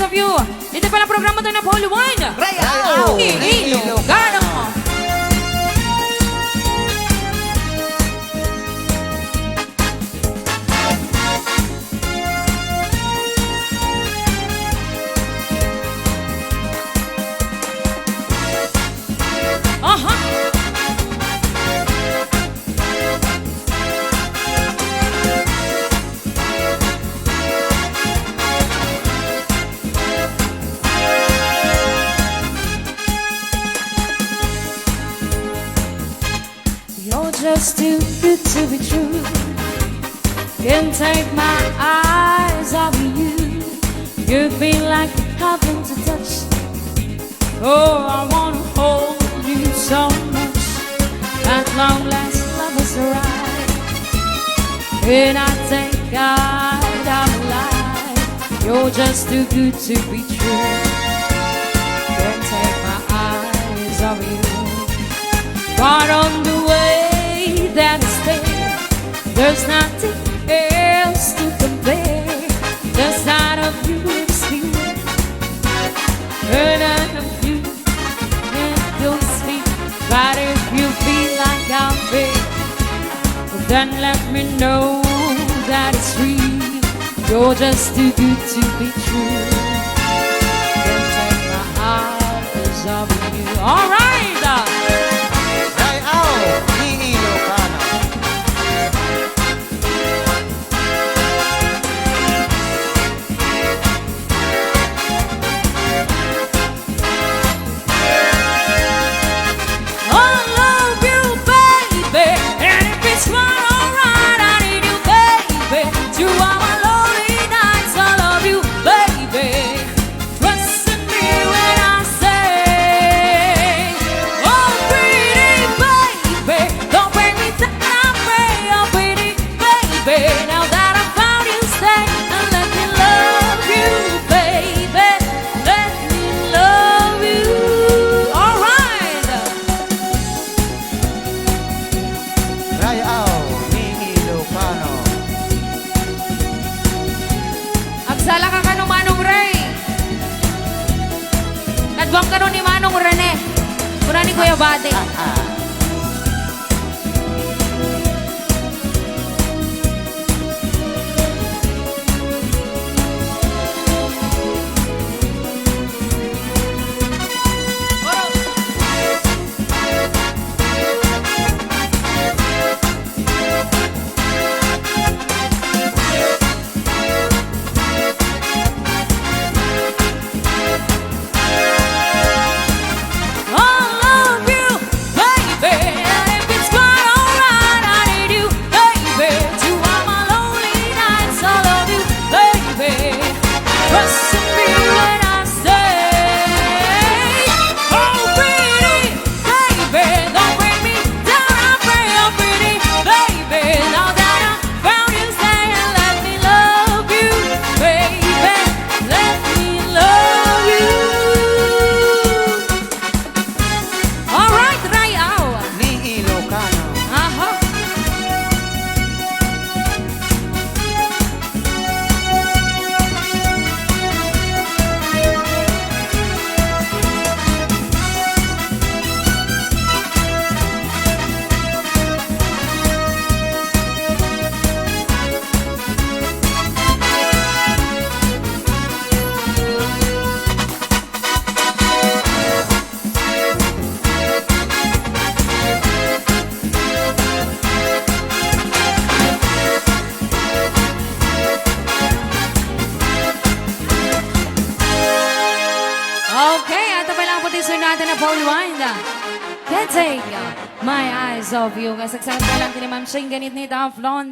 eyes of you. Ito pala programa tayo na Holy Wine. Rayaw! Ilocano. You're just too good to be true. Can't take my eyes off you. You feel like heaven to touch. Oh, I wanna hold you so much. At long last, love has arrived, and I thank God I'm alive. You're just too good to be true. Can't take my eyes off you. But on the way that is there, there's nothing else to compare. The sight of you is here, and I of you and you'll speak. But if you feel like I'm fake, then let me know that it's real. You're just too good to be true. Can't take my eyes off you. All right. Agsala ka ka nung Manong Ray. Kadwang ka nung ni Manong Rene. Kuna ni Kuya Bate. Okay, ito pa lang po tiso natin na Holy Wine. Can't take my eyes off you. Kasagsagan pa lang ni Ma'am Shane ganit ni Dawn Flon.